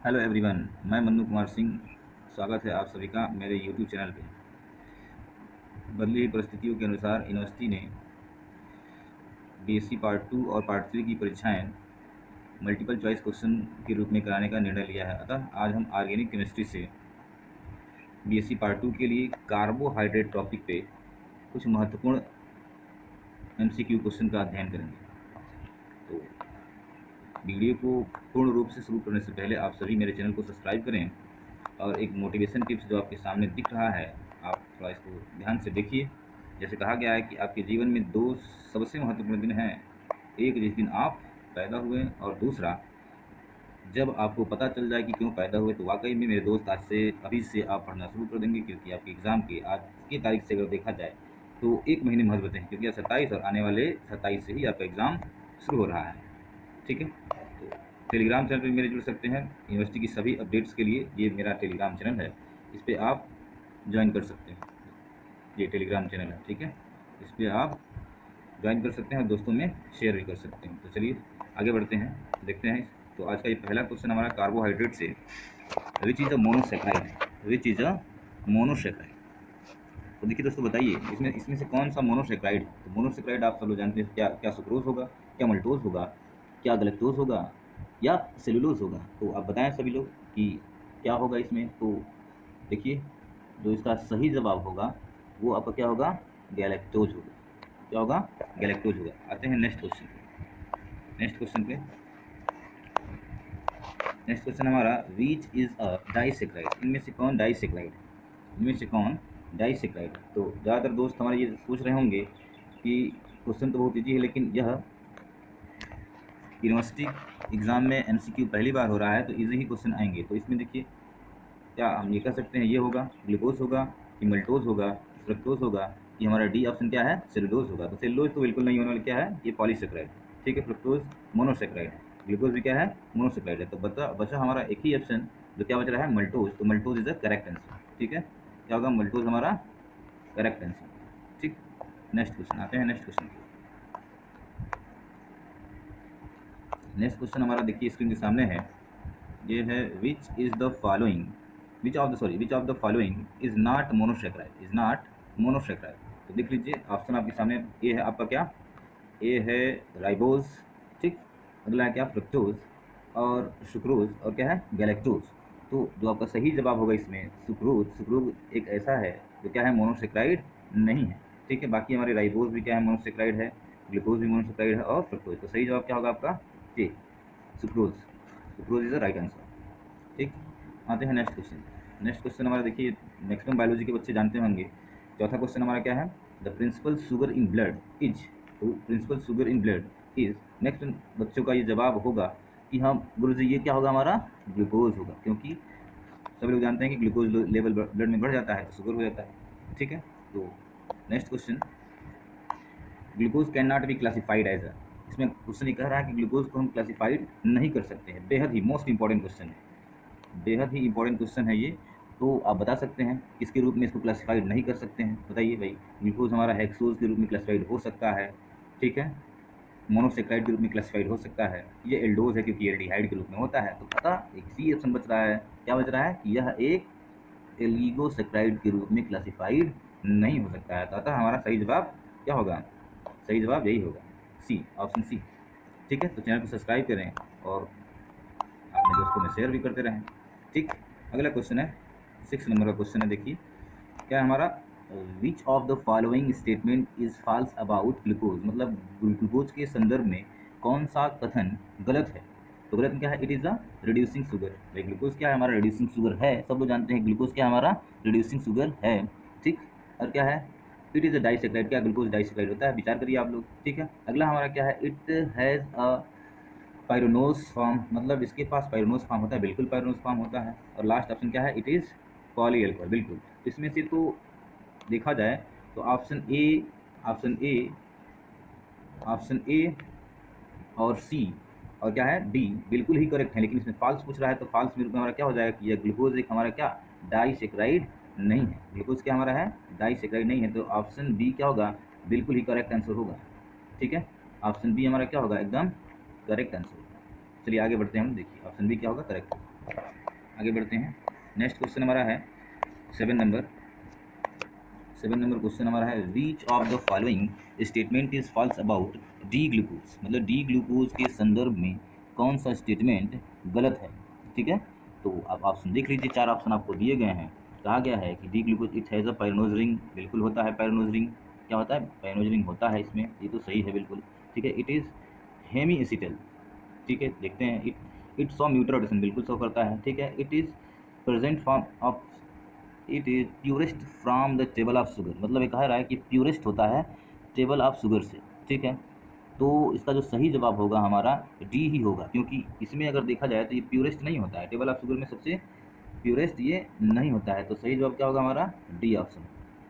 Hello everyone, मैं मन्नू कुमार सिंह। स्वागत है आप सभी का मेरे यूट्यूब चैनल पे। बदली हुई परिस्थितियों के अनुसार यूनिवर्सिटी ने बीएससी पार्ट 2 और पार्ट 3 की परीक्षाएं मल्टीपल चॉइस क्वेश्चन के रूप में कराने का निर्णय लिया है। अतः आज हम ऑर्गेनिक केमिस्ट्री से बीएससी पार्ट 2 के लिए कार्बोहाइड्रेट टॉपिक पे कुछ महत्वपूर्ण एमसीक्यू क्वेश्चन का अध्ययन करेंगे। तो वीडियो को पूर्ण रूप से शुरू करने से पहले आप सभी मेरे चैनल को सब्सक्राइब करें और एक मोटिवेशन टिप्स जो आपके सामने दिख रहा है, आप थोड़ा इसको ध्यान से देखिए। जैसे कहा गया है कि आपके जीवन में दो सबसे महत्वपूर्ण दिन हैं, एक जिस दिन आप पैदा हुए और दूसरा जब आपको पता चल जाए कि क्यों पैदा हुए। तो वाकई में मेरे दोस्त, आज से अभी से आप पढ़ना शुरू कर देंगे, क्योंकि आपके एग्ज़ाम की आज की तारीख से अगर देखा जाए तो एक महीने महज बचे हैं, क्योंकि आज 27 और आने वाले 27 से ही आपका एग्ज़ाम शुरू हो रहा है। ठीक है, तो टेलीग्राम चैनल पर मेरे जुड़ सकते हैं। यूनिवर्सिटी की सभी अपडेट्स के लिए ये मेरा टेलीग्राम चैनल है, इस पर आप ज्वाइन कर सकते हैं। ये टेलीग्राम चैनल है, ठीक है, इस पर आप ज्वाइन कर सकते हैं और दोस्तों में शेयर भी कर सकते हैं। तो चलिए आगे बढ़ते हैं, देखते हैं। तो आज का ये पहला क्वेश्चन हमारा कार्बोहाइड्रेट से, which is a monosaccharide, which is a monosaccharide. तो देखिए दोस्तों, बताइए इसमें इसमें से कौन सा मोनोसेक्राइड है। तो मोनोसेक्राइड आप सब लोग जानते हैं, क्या क्या सुक्रोज होगा, क्या मल्टोज होगा, क्या गलैक्टोज होगा या सेलुलोज होगा। तो आप बताएं सभी लोग कि क्या होगा इसमें। तो देखिए, जो इसका सही जवाब होगा वो आपका क्या होगा, गैलेक्टोज होगा। क्या होगा, गैलेक्टोज होगा। आते हैं नेक्स्ट क्वेश्चन पे। नेक्स्ट क्वेश्चन हमारा, विच इज़ अ डाइसेक्राइड। इनमें से कौन डाइसेक्राइड है, इनमें से कौन डाइसेक्राइड है। तो ज़्यादातर दोस्त हमारे ये पूछ रहे होंगे कि क्वेश्चन तो बहुत ईजी है, लेकिन यह यूनिवर्सिटी एग्ज़ाम में एमसीक्यू पहली बार हो रहा है, तो ईजी ही क्वेश्चन आएंगे। तो इसमें देखिए, क्या हम ये कह सकते हैं, ये होगा ग्लूकोज होगा, कि मल्टोज होगा, फ्रक्टोज होगा, कि हमारा डी ऑप्शन क्या है, सेलुलोज होगा। तो सेलुलोज तो बिल्कुल नहीं होने वाला, क्या है, ये पॉलीसेक्राइड है। ठीक है, फ्रक्टोज मोनोसेक्राइड है, ग्लूकोज भी क्या है, मोनोसेक्राइड है। तो बचा हमारा एक ही ऑप्शन जो क्या बच रहा है, मल्टोज। तो maltose is the correct answer. ठीक है, क्या होगा, मल्टोज हमारा करेक्ट आंसर। ठीक, नेक्स्ट क्वेश्चन आते हैं। नेक्स्ट क्वेश्चन हमारा देखिए स्क्रीन के सामने है, ये है, which is the following, which of the following is not monosaccharide, is not monosaccharide. तो देख लीजिए, ऑप्शन आपके सामने, ये है आपका क्या, ए है राइबोज, ठीक, अगला है क्या, फ्रुक्टोज, और सुक्रोज, और क्या है, गैलेक्टोज। तो जो आपका सही जवाब होगा इसमें सुक्रोज, सुक्रोज एक ऐसा है जो क्या है, मोनोसेक्राइड नहीं है। ठीक है, बाकी हमारे राइबोज भी क्या है, मोनोसेक्राइड है, ग्लूकोज भी मोनोसेक्राइड है, और फ्रुक्टोज। तो सही जवाब क्या होगा आपका, जी, sucrose. Sucrose is the right answer. ठीक, आते हैं नेक्स्ट क्वेश्चन हमारा देखिए, मैक्सिमम बायोलॉजी के बच्चे जानते होंगे। चौथा क्वेश्चन हमारा क्या है, the principal sugar in blood is. तो principal sugar in blood is, next बच्चों का ये जवाब होगा कि हाँ गुरुजी, ये क्या होगा, हमारा ग्लूकोज होगा, क्योंकि सभी लोग जानते हैं कि ग्लूकोज लेवल ब्लड में बढ़ जाता है तो शुगर हो जाता है। ठीक है, तो next question, glucose can not be classified as a. इसमें क्वेश्चन ये कह रहा है कि ग्लूकोज को हम क्लासिफाइड नहीं कर सकते हैं। बेहद ही मोस्ट इंपॉर्टेंट क्वेश्चन है, बेहद ही इंपॉर्टेंट क्वेश्चन है ये। तो आप बता सकते हैं किसके रूप में इसको क्लासिफाइड नहीं कर सकते हैं, बताइए भाई। ग्लूकोज हमारा हेक्सोज के रूप में क्लासिफाइड हो सकता है, ठीक है, मोनोसेक्राइड के रूप में क्लासिफाइड हो सकता है, ये एल्डोज है क्योंकि एल्डिहाइड के रूप में होता है। तो पता एक सी ऑप्शन बच रहा है, क्या बच रहा है, कि यह एक एलिगोसेक्राइड के रूप में क्लासिफाइड नहीं हो सकता है। तो अतः हमारा सही जवाब क्या होगा, सही जवाब यही होगा, सी, ऑप्शन सी। ठीक है, तो चैनल को सब्सक्राइब करें और अपने दोस्तों में शेयर भी करते रहें। ठीक, अगला क्वेश्चन है, 6 नंबर का क्वेश्चन है। देखिए क्या है हमारा, which of the following statement is false about glucose. मतलब ग्लूकोज के संदर्भ में कौन सा कथन गलत है। तो गलत में क्या है, it is a reducing sugar. भाई ग्लूकोज क्या है, हमारा रिड्यूसिंग शुगर है, सब लोग जानते हैं ग्लूकोज क्या हमारा रिड्यूसिंग शुगर है। ठीक, और क्या है, इट इज़ अ डाइसेक्राइड। क्या ग्लूकोज डाइसेक्राइड होता है, विचार करिए आप लोग। ठीक है, अगला हमारा क्या है, इट हैज़ अ पाइरोनोस फॉर्म। मतलब इसके पास पाइरोनोस फॉर्म होता है, बिल्कुल पाइरोनोस फॉर्म होता है। और लास्ट ऑप्शन क्या है, इट इज़ पॉली अल्कोहल। बिल्कुल, इसमें से तो देखा जाए तो option A, option A, option A और सी और क्या है, डी बिल्कुल ही करेक्ट है। लेकिन इसमें फॉल्स पूछ रहा है, तो फॉल्स में हमारा क्या हो जाएगा कि यह ग्लूकोज एक हमारा क्या, डाइसेक्राइड नहीं है। ग्लूकोज क्या हमारा है, डाइसेक्राइड नहीं है। तो ऑप्शन बी क्या होगा, बिल्कुल ही करेक्ट आंसर होगा। ठीक है, ऑप्शन बी हमारा क्या होगा, एकदम करेक्ट आंसर होगा। चलिए आगे बढ़ते हैं हम, देखिए ऑप्शन बी क्या होगा, करेक्ट। आगे बढ़ते हैं। नेक्स्ट क्वेश्चन हमारा है 7 नंबर क्वेश्चन हमारा है, which of the following statement is false about D glucose, मतलब डी ग्लूकोज के संदर्भ में कौन सा स्टेटमेंट गलत है। ठीक है, तो आप ऑप्शन देख लीजिए, 4 ऑप्शन आपको दिए गए हैं। कहा गया है कि D glucose it has a pyranose ring, बिल्कुल होता है पायरोनोज रिंग। क्या होता है? पायरोनोज रिंग होता है इसमें, ये तो सही है बिल्कुल। ठीक है, इट इज़ हेमी एसिटल। ठीक है, देखते हैं, इट शो म्यूटर रोटेशन, बिल्कुल शो करता है। ठीक है, it is present form of, it is purest from the table of sugar, मतलब ये कह रहा है कि प्योरेस्ट होता है टेबल ऑफ शुगर से। ठीक है, तो इसका जो सही जवाब होगा हमारा डी ही होगा, क्योंकि इसमें अगर देखा जाए तो ये प्योरेस्ट नहीं होता है, टेबल ऑफ शुगर में सबसे प्योरेस्ट ये नहीं होता है। तो सही जवाब क्या होगा हमारा? D option.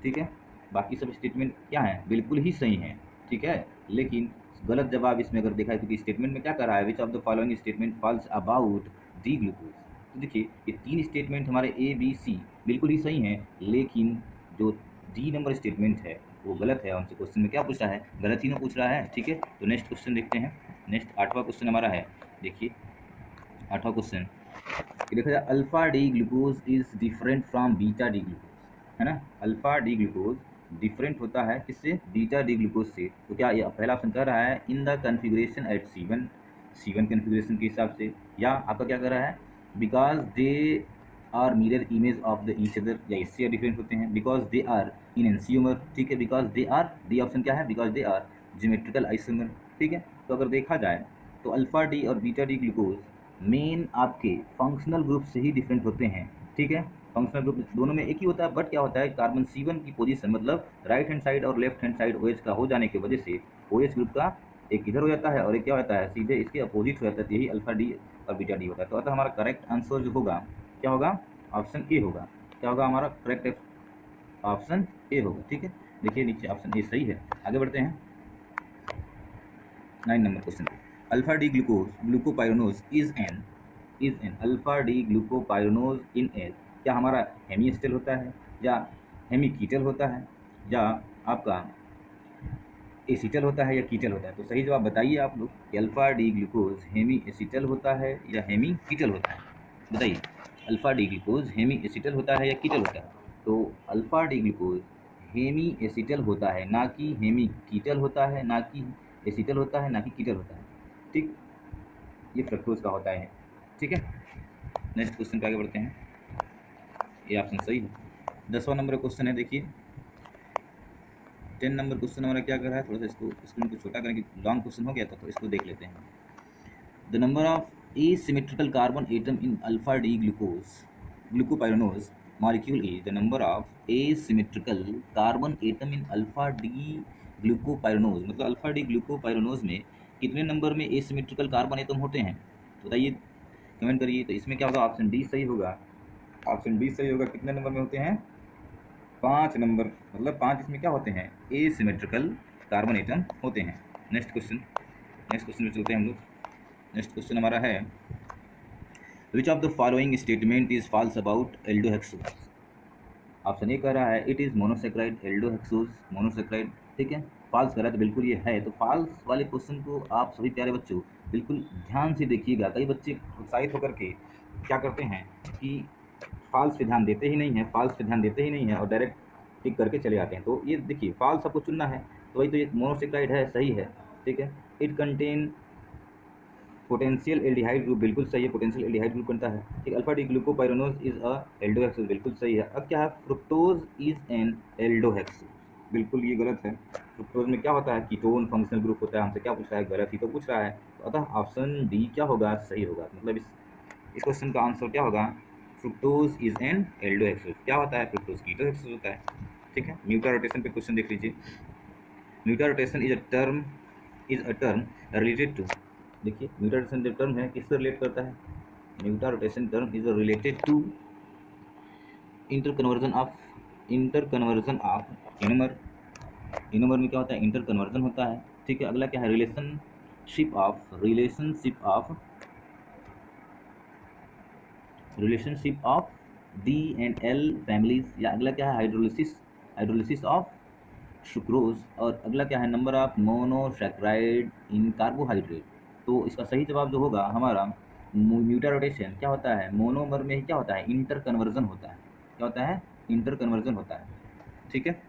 ठीक है, बाकी सब स्टेटमेंट क्या है? बिल्कुल ही सही हैं। ठीक है, लेकिन गलत जवाब इसमें अगर देखा है, क्योंकि स्टेटमेंट में क्या कर रहा है, which of the following statement false about D glucose. तो देखिए, ये 3 स्टेटमेंट हमारे ए बी सी बिल्कुल ही सही हैं, लेकिन जो डी नंबर स्टेटमेंट है वो गलत है। हमसे क्वेश्चन में क्या पूछ रहा है? गलत ही में पूछ रहा है। ठीक है, तो नेक्स्ट क्वेश्चन देखते हैं। नेक्स्ट 8वां क्वेश्चन हमारा है, देखिए 8वां क्वेश्चन, देखा जाए, alpha D glucose is different from beta D glucose, है ना। अल्फा डी ग्लूकोज डिफरेंट होता है किससे? बीटा डी ग्लूकोज से। तो क्या ये पहला ऑप्शन कह रहा है in the configuration at C1 configuration के हिसाब से, या आपका क्या कह रहा है because they are mirror image of the each other, या इससे डिफरेंट होते हैं because they are in enantiomer. ठीक है, because they are, D option क्या है? Because they are geometrical isomer. ठीक है, तो अगर देखा जाए तो अल्फा डी और बीटा डी ग्लूकोज मेन आपके फंक्शनल ग्रुप से ही डिफरेंट होते हैं। ठीक है, फंक्शनल ग्रुप दोनों में एक ही होता है, बट क्या होता है, कार्बन C1 की पोजीशन, मतलब राइट हैंड साइड और लेफ्ट हैंड साइड OH का हो जाने की वजह से OH ग्रुप का एक इधर हो जाता है और एक क्या होता है, सीधे इसके अपोजिट हो जाता है। यही अल्फा डी और बीटा डी होता है। तो अतः हमारा करेक्ट आंसर जो होगा क्या होगा? ऑप्शन ए होगा। क्या होगा हमारा करेक्ट? ऑप्शन ए होगा। ठीक है, देखिए नीचे ऑप्शन ए सही है। आगे बढ़ते हैं 9 नंबर क्वेश्चन पे, alpha D glucopyranose is an alpha D glucopyranose in age, क्या हमारा हेमी एसिटल होता है या हेमी कीटल होता है या आपका एसिटल होता है या कीटल होता है? तो सही जवाब बताइए आप लोग कि alpha D glucose hemiacetal होता है या हेमी कीटल होता है? बताइए, alpha D glucose hemiacetal होता है या कीटल होता है? तो alpha D glucose hemiacetal होता है, ना कि हेमी कीटल होता है, ना कि एसिटल होता है, ना कि कीटल होता है। ठीक, ये फ्रक्टोज का होता है। ठीक है, नेक्स्ट क्वेश्चन पे आगे बढ़ते हैं। ये ऑप्शन सही है। 10वां नंबर क्वेश्चन है, देखिए 10 नंबर क्वेश्चन हमारा क्या कर रहा है, थोड़ा सा इसको स्क्रीन को छोटा करें कि लॉन्ग क्वेश्चन हो गया था, तो इसको देख लेते हैं। The number of asymmetrical carbon atom in alpha D glucopyranose molecule is the number of asymmetrical carbon atom in alpha D glucopyranose, मतलब अल्फा डी ग्लूकोपाइरोनोज में कितने नंबर में asymmetrical कार्बन एटम होते हैं? बताइए, कमेंट करिए। तो इसमें क्या होगा? ऑप्शन डी सही होगा। ऑप्शन डी सही होगा। कितने नंबर में होते हैं? 5 नंबर, मतलब 5 इसमें क्या होते हैं? asymmetrical कार्बन एटम होते हैं। नेक्स्ट क्वेश्चन पे चलते हैं हम लोग। नेक्स्ट क्वेश्चन हमारा है, which of the following statement is false about aldohexose. Option A कह रहा है it is monosaccharide aldohexose monosaccharide. ठीक है, फॉल्स कह रहा है तो बिल्कुल ये है। तो फॉल्स वाले क्वेश्चन को आप सभी प्यारे बच्चों बिल्कुल ध्यान से देखिएगा। कई बच्चे उत्साहित होकर के क्या करते हैं कि फॉल्स पे ध्यान देते ही नहीं है और डायरेक्ट टिक करके चले आते हैं। तो ये देखिए, फॉल्स आपको चुनना है, तो वही तो ये मोनोसेक्राइड है, सही है। ठीक है, it contain potential aldehyde group, बिल्कुल सही है, पोटेंशियल एल्डिहाइड ग्रुप बनता है। ठीक, alpha D glucopyranose is a aldohexose, बिल्कुल सही है। अब क्या है? फ्रुक्टोज इज एन एल्डोहेक्सोज, बिल्कुल ये गलत है। फ्रुक्टोज में क्या होता है? कीटोन फंक्शनल ग्रुप होता है। हमसे क्या पूछ रहा है? गलत ही तो पूछ रहा है। तो अतः ऑप्शन डी क्या होगा? सही होगा। मतलब इस क्वेश्चन का आंसर क्या होगा? Fructose is an aldohexose. क्या होता है? फ्रुक्टोज कीटोहेक्सोज होता है। ठीक है, म्यूटा रोटेशन पे क्वेश्चन देख लीजिए। Mutarotation is a term related to, देखिए म्यूटा रोटेशन जो टर्म है किससे रिलेट करता है? Mutarotation term is related to interconversion of anomer. Anomer में क्या होता है? इंटर कन्वर्जन होता है। ठीक है, अगला क्या है? Relationship of D and L families, या अगला क्या है? Hydrolysis of sucrose. और अगला क्या है? Number of monosaccharide in carbohydrate. तो इसका सही जवाब जो होगा हमारा म्यूटा रोटेशन क्या होता है, मोनोमर में क्या होता है, इंटर कन्वर्जन होता है। क्या होता है, इंटर कन्वर्जन होता है। ठीक है।